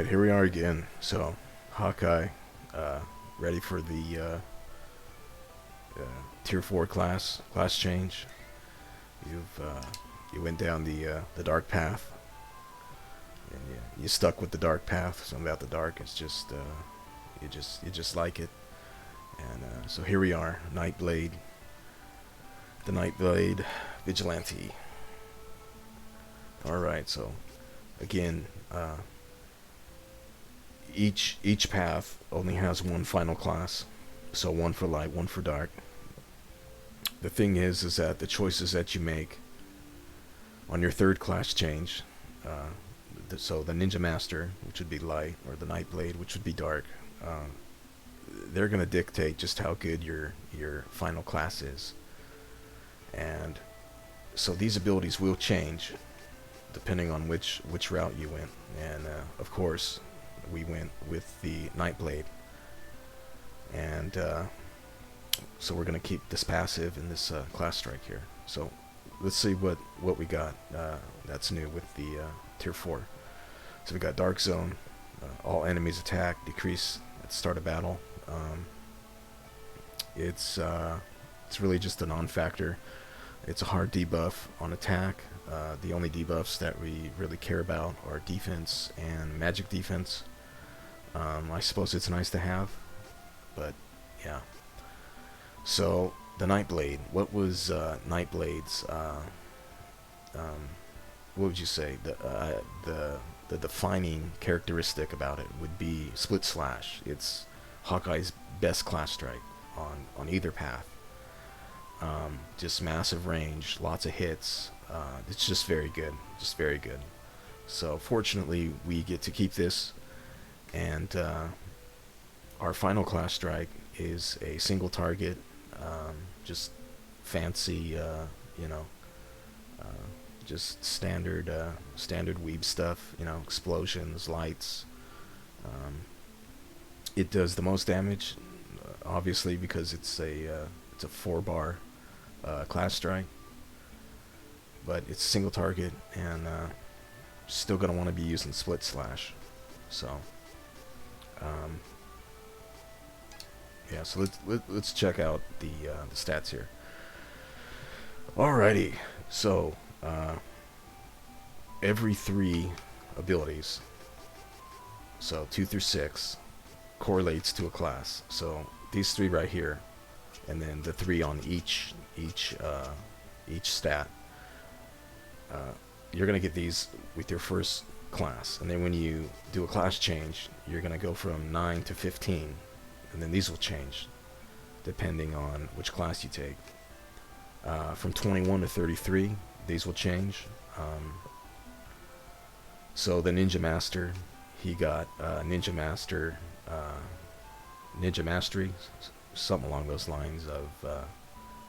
Alright, here we are again. So, Hawkeye, ready for the Tier 4 class change. You went down the dark path, and you stuck with the dark path. Something about the dark is just you just like it. And so here we are, Nightblade, the Nightblade Vigilante. Alright, so again, each path only has one final class, so one for light, one for dark. The thing is that the choices that you make on your third class change, so the Ninja Master, which would be light, or the Nightblade, which would be dark, they're going to dictate just how good your final class is. And so these abilities will change depending on which route you went. And of course, we went with the Nightblade, and so we're going to keep this passive in this class strike here. So let's see what we got that's new with the tier 4. So we got Dark Zone, all enemies attack decrease at the start of battle. It's really just a non-factor. It's a hard debuff on attack. The only debuffs that we really care about are defense and magic defense. I suppose it's nice to have, but yeah. So the Nightblade. What was Nightblade's? What would you say the defining characteristic about it would be split slash. It's Hawkeye's best class strike on either path. Just massive range, lots of hits. It's just very good, So fortunately, we get to keep this, and our final class strike is a single target, just fancy, just standard weeb stuff, explosions, lights. It does the most damage, obviously, because it's a 4-bar class strike, but it's a single target, and still gonna want to be using split slash. So yeah, so let's check out the stats here. Alrighty, so every 3 abilities, so 2 through 6, correlates to a class. So these 3 right here, and then the 3 on each stat. You're gonna get these with your first class, and then when you do a class change, you're gonna go from 9 to 15, and then these will change depending on which class you take. From 21 to 33, these will change. So the Ninja Master, he got Ninja Master, Ninja Mastery, something along those lines of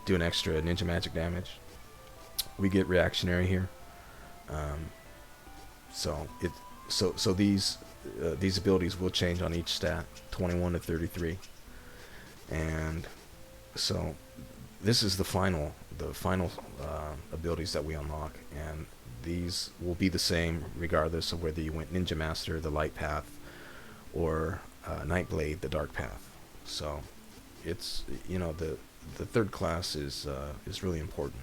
doing extra ninja magic damage. We get reactionary here. So these abilities will change on each stat, 21 to 33, and so this is the final abilities that we unlock, and these will be the same regardless of whether you went Ninja Master, the light path, or Nightblade, the dark path. So it's, the third class is really important.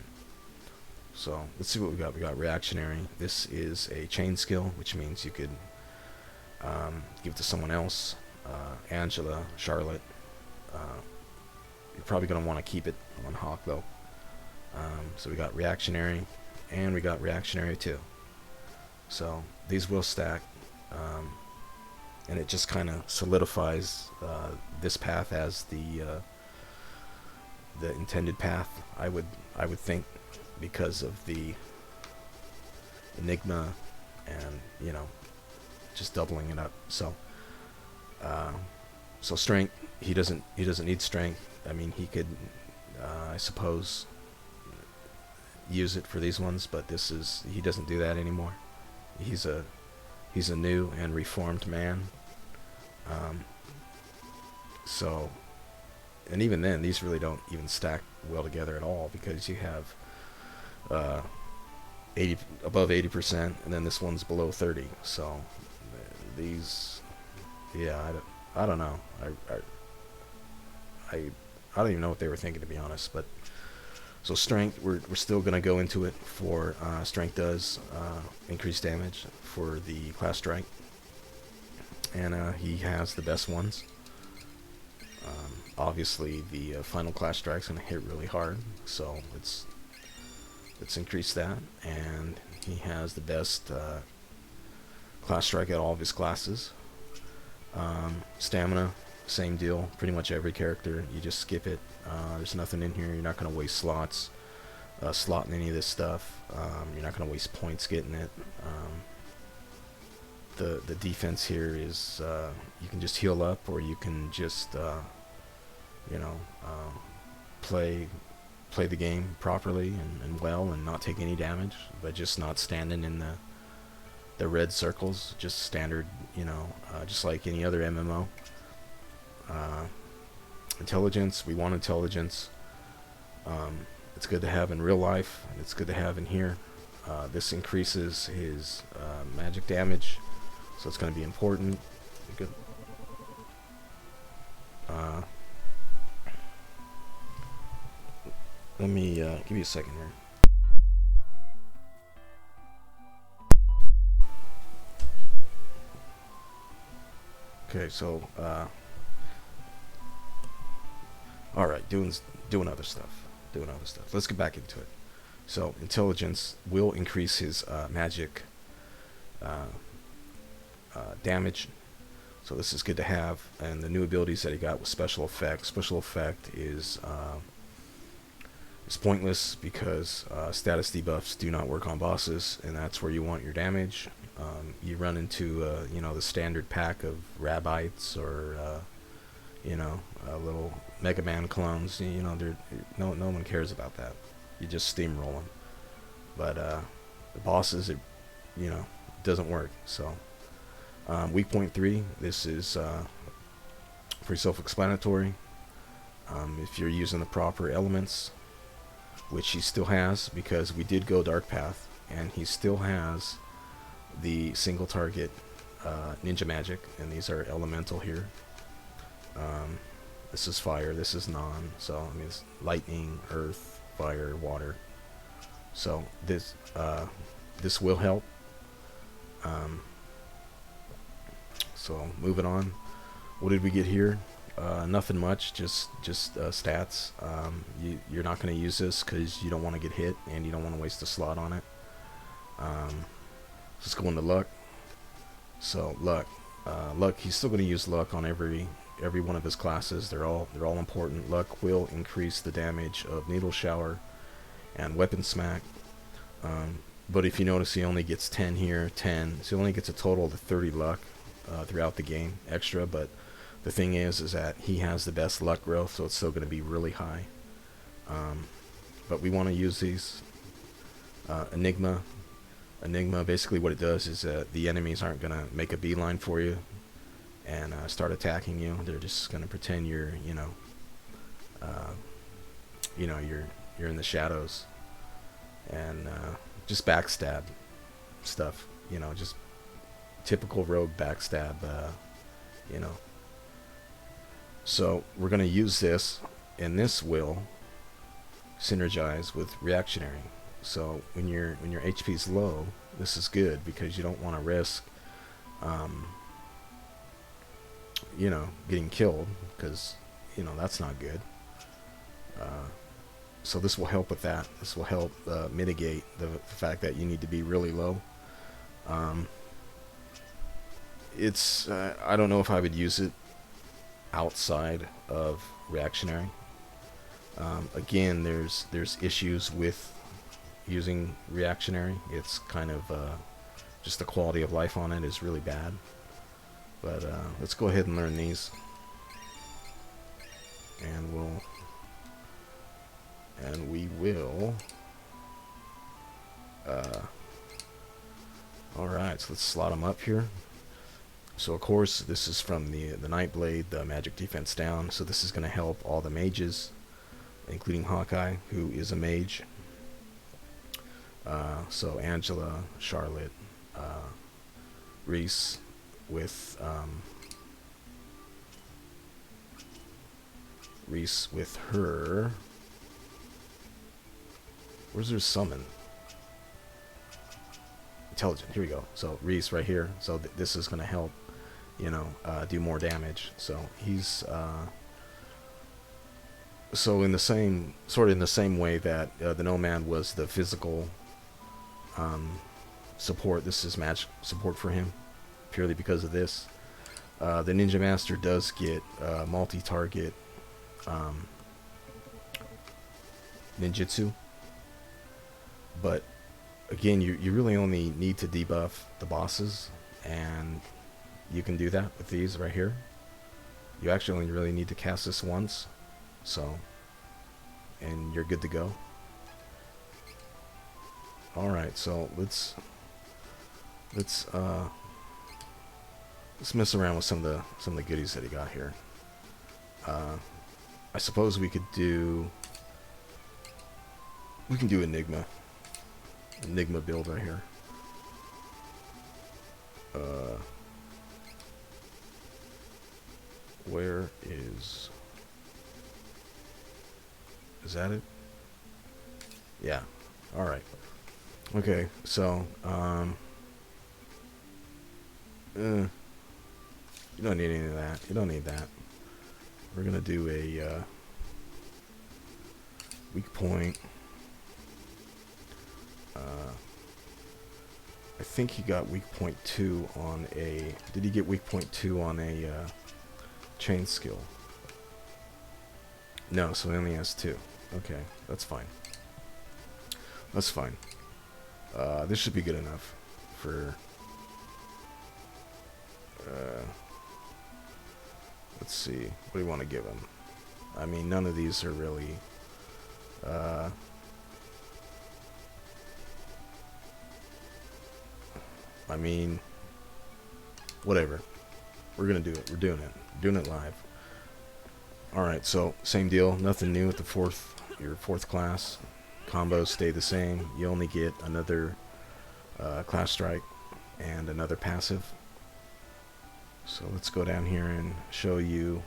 So let's see what we got. We got reactionary. This is a chain skill, which means you could give it to someone else. Angela, Charlotte. You're probably going to want to keep it on Hawk though. So we got reactionary, and we got reactionary too. So these will stack, and it just kind of solidifies this path as the intended path. I would think, because of the Enigma and just doubling it up. So so strength, he doesn't need strength. I mean, he could I suppose use it for these ones, but he doesn't do that anymore. He's a new and reformed man. So, and even then, these really don't even stack well together at all, because you have above 80%, and then this one's below 30. So these, yeah, I don't know. I I don't even know what they were thinking, to be honest. But so strength, we're still gonna go into it for strength does increase damage for the class strike, and he has the best ones. Obviously, the final class strike's gonna hit really hard, so let's increase that. And he has the best class strike at all of his classes. Stamina, same deal. Pretty much every character, you just skip it. There's nothing in here. You're not gonna waste slots slotting any of this stuff. You're not gonna waste points getting it. The defense here is you can just heal up, or you can just you know, play the game properly and well, and not take any damage, but just not standing in the red circles. Just standard, you know, just like any other MMO. Intelligence, we want intelligence. It's good to have in real life, and it's good to have in here. This increases his magic damage, so it's going to be important. Good. Let me give you a second here. Okay, so all right, doing other stuff. Let's get back into it. So intelligence will increase his magic damage. So this is good to have. And the new abilities that he got with special effect. Special effect is pointless because status debuffs do not work on bosses, and that's where you want your damage. You run into you know, the standard pack of Rabbites, or you know, little Mega Man clones. You know, no one cares about that. You just steamroll them. But the bosses, it, you know, doesn't work. So weak point 3. This is pretty self-explanatory. If you're using the proper elements, which he still has, because we did go dark path, and he still has the single target ninja magic, and these are elemental here. This is fire, this is non, so I mean it's lightning, earth, fire, water. So this will help. So moving on, what did we get here? Nothing much, just stats. You're not going to use this because you don't want to get hit, and you don't want to waste a slot on it. Let's go into luck. So luck, he's still going to use luck on every one of his classes. They're all important. Luck will increase the damage of needle shower and weapon smack. But if you notice, he only gets 10 here, 10. So he only gets a total of 30 luck throughout the game extra. But the thing is that he has the best luck growth, so it's still going to be really high. But we want to use these. Enigma, basically what it does is the enemies aren't going to make a beeline for you and start attacking you. They're just going to pretend you're, you're in the shadows, and just backstab stuff, just typical rogue backstab, So we're going to use this, and this will synergize with reactionary. So when your HP is low, this is good, because you don't want to risk getting killed, because that's not good. So this will help with that. This will help mitigate the fact that you need to be really low. It's I don't know if I would use it outside of reactionary. Again, there's issues with using reactionary. It's kind of just the quality of life on it is really bad. But let's go ahead and learn these, and we will alright, so let's slot them up here. So of course this is from the Nightblade, the magic defense down, so this is going to help all the mages, including Hawkeye, who is a mage. So Angela, Charlotte, Reese, with Reese with her. Where's her summon? Intelligent. Here we go. So Reese right here. So this is gonna help, you know, do more damage. So he's so in the same in the same way that the Nomad was the physical support. This is match support for him, purely because of this. The Ninja Master does get multi-target ninjutsu, but again, you really only need to debuff the bosses, and you can do that with these right here. You actually only really need to cast this once, so, and you're good to go. Alright, so let's mess around with some of the goodies that he got here. I suppose we can do Enigma build right here. Where is that it? Yeah. All right. Okay. So you don't need any of that. You don't need that. We're gonna do a weak point. I think he got weak point 2 on a... Did he get weak point 2 on a chain skill? No, so he only has 2. Okay, that's fine. That's fine. This should be good enough for... let's see. What do you want to give him? I mean, none of these are really... I mean, whatever. We're gonna do it. We're doing it. Doing it live. Alright, so same deal. Nothing new with the your fourth class. Combos stay the same. You only get another class strike and another passive. So let's go down here and show you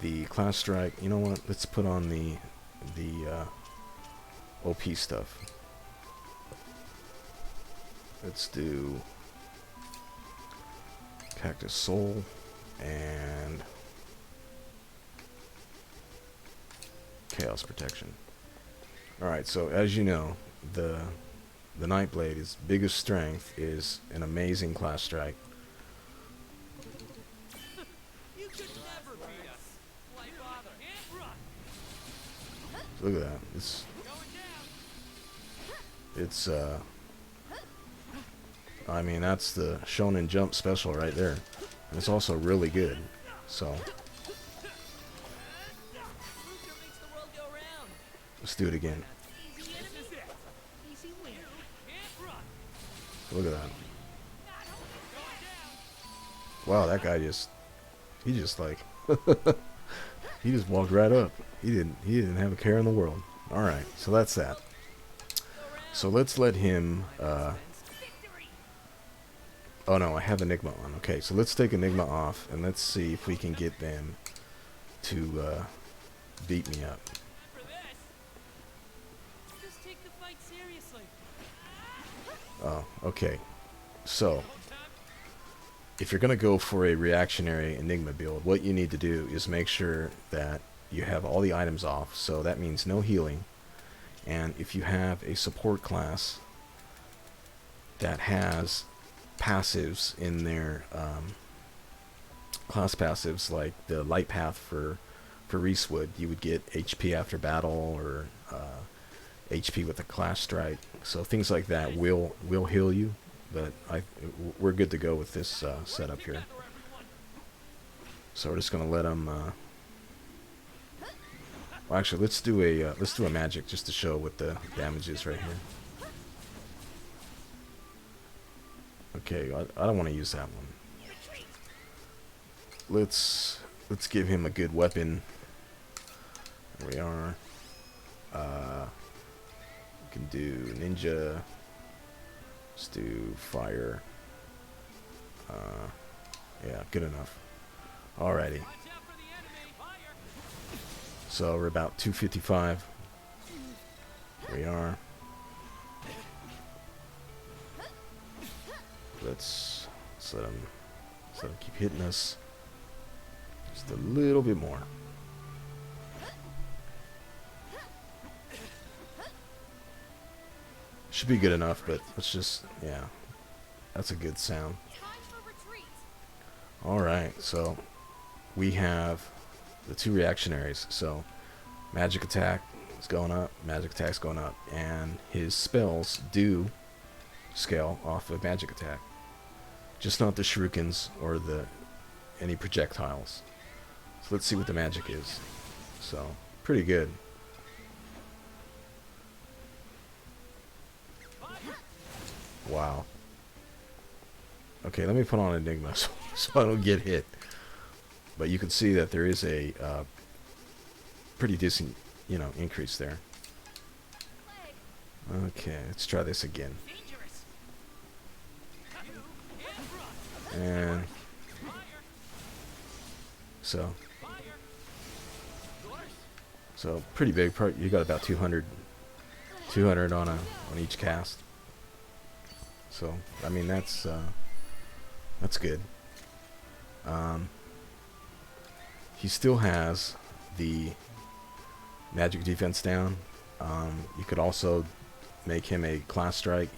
the class strike. You know what? Let's put on the OP stuff. Let's do Cactus Soul and Chaos Protection. Alright, so as you know, the Nightblade's biggest strength is an amazing class strike. Look at that. It's I mean, that's the Shonen Jump special right there. And it's also really good. So let's do it again. Look at that. Wow, that guy he just like he just walked right up. He didn't have a care in the world. Alright, so that's that. So let's let him oh no, I have Enigma on. Okay, so let's take Enigma off and let's see if we can get them to beat me up. Oh, okay. So if you're gonna go for a reactionary Enigma build, what you need to do is make sure that you have all the items off. So that means no healing. And if you have a support class that has passives in their class passives, like the light path for Reese would, you would get HP after battle or HP with a class strike. So things like that will heal you, but we're good to go with this setup here. So we're just gonna let them. Well, actually, let's do a magic just to show what the damage is right here. Okay, I don't want to use that one. Let's give him a good weapon. There we are. We can do ninja. Let's do fire. Yeah, good enough. Alrighty. So we're about 255. Here we are. Let's let him keep hitting us. Just a little bit more. Should be good enough, but let's just, yeah. That's a good sound. Alright, so we have the two reactionaries. So magic attack is going up, magic attack's going up, and his spells do scale off of magic attack. Just not the shurikens or any projectiles. So let's see what the magic is. So, pretty good. Wow. Okay, let me put on Enigma so I don't get hit. But you can see that there is a pretty decent, increase there. Okay, let's try this again. And so pretty big part. You got about 200 on each cast. So I mean that's good. He still has the magic defense down. You could also make him a class strike.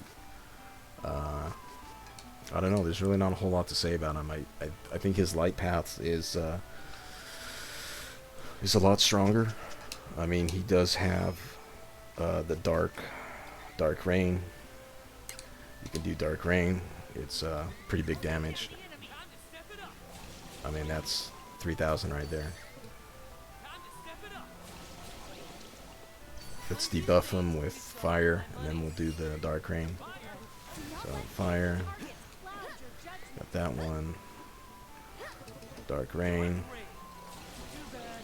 I don't know. There's really not a whole lot to say about him. I think his light path is a lot stronger. I mean, he does have the dark rain. You can do dark rain. It's pretty big damage. I mean, that's 3,000 right there. Let's debuff him with fire, and then we'll do the dark rain. So fire. Got that one. Dark rain.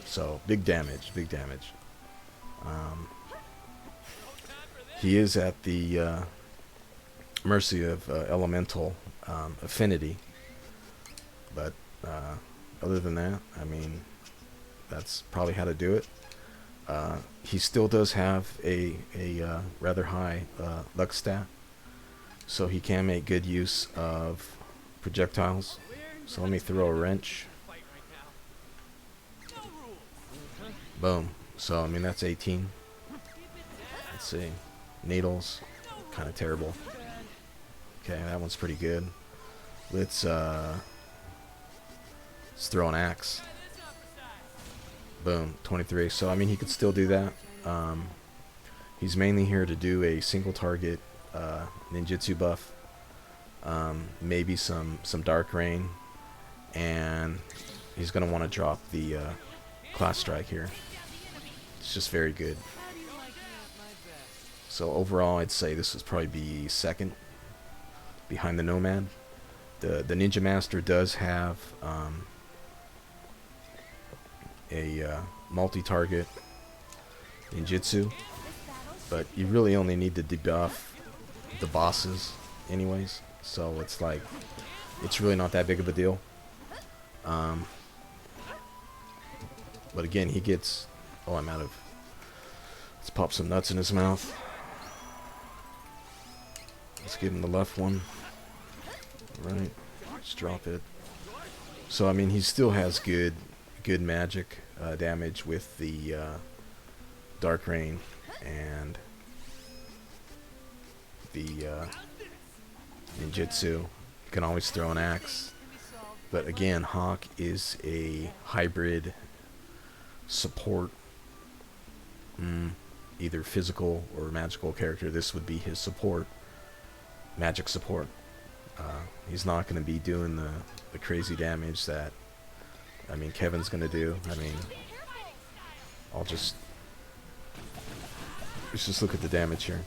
So big damage, big damage. He is at the mercy of elemental affinity, but other than that, I mean, that's probably how to do it. He still does have a rather high luck stat, so he can make good use of projectiles. So let me throw a wrench. Boom. So I mean that's 18. Let's see. Needles, kind of terrible. Okay, that one's pretty good. Let's throw an axe. Boom, 23. So I mean he could still do that. He's mainly here to do a single target ninjutsu buff. Maybe some dark rain, and he's gonna want to drop the class strike here. It's just very good. So overall, I'd say this would probably be second behind the Nomad. The Ninja Master does have a multi-target ninjutsu, but you really only need to debuff the bosses anyways. So it's like, it's really not that big of a deal. But again, he gets, oh, I'm out of, let's pop some nuts in his mouth. Let's give him the left one. Right, let's drop it. So I mean, he still has good magic damage with the dark rain and the ninjutsu. You can always throw an axe, but again, Hawk is a hybrid support, either physical or magical character. This would be his support, magic support. He's not going to be doing the crazy damage that, I mean, Kevin's going to do. I mean, let's just look at the damage here.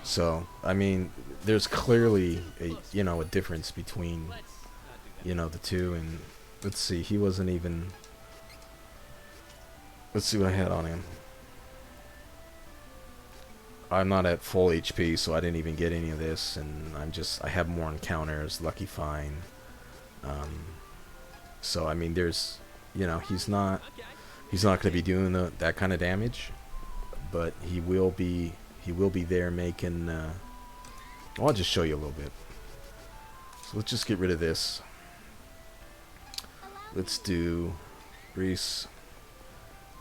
So, I mean, there's clearly a difference between, the two. And let's see, he wasn't even, let's see what I had on him. I'm not at full HP, so I didn't even get any of this, and I have more encounters, Lucky Find. So I mean, there's, he's not going to be doing that kind of damage, but he will be there making. I'll just show you a little bit. So let's just get rid of this. Let's do Grease,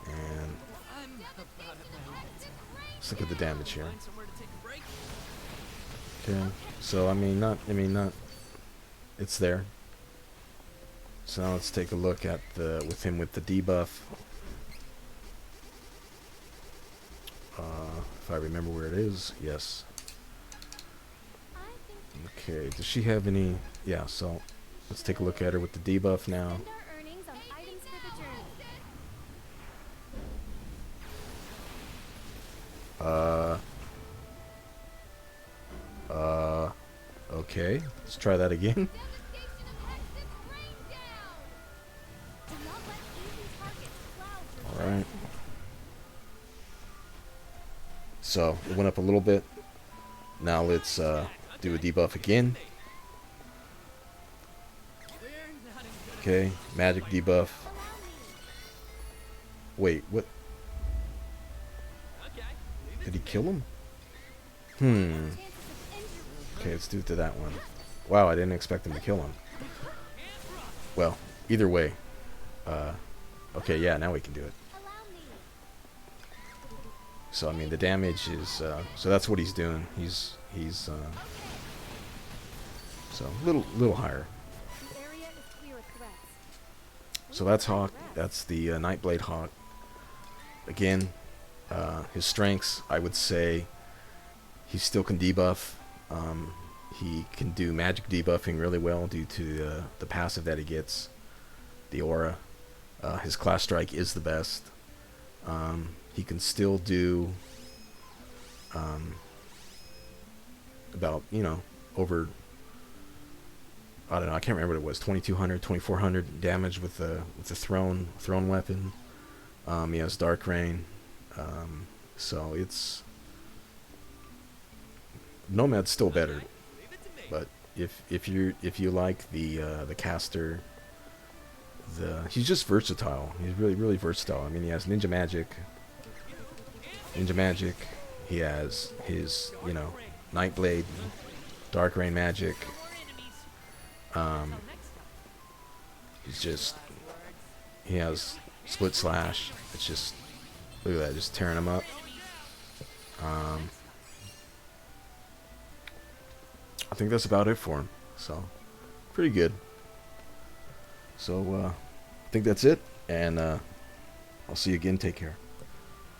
and let's look at the damage here. Okay, so I mean not, it's there. So now let's take a look at with the debuff. If I remember where it is, yes. Okay, does she have any? Yeah, so let's take a look at her with the debuff now. Okay, let's try that again. Alright. So, it went up a little bit. Now let's do a debuff again. Okay, magic debuff. Wait, what? Did he kill him? Okay, let's do it to that one. Wow, I didn't expect him to kill him. Well, either way. Okay, yeah, now we can do it. So, I mean, the damage is... so that's what he's doing. He's so, a little higher. So that's Hawk. That's the Nightblade Hawk. Again, his strengths, I would say, he still can debuff. He can do magic debuffing really well due to the passive that he gets, the aura. His class strike is the best. He can still do about, over, I don't know, I can't remember what it was, 2200, 2400 damage with the thrown weapon. He has Dark Rain. So it's, Nomad's still better, but if you like the caster, he's just versatile. He's really versatile. I mean, he has ninja magic. He has his Nightblade, Dark Rain magic. He has Split Slash. It's just, look at that, just tearing him up. I think that's about it for him. So, pretty good. So, I think that's it. And I'll see you again. Take care.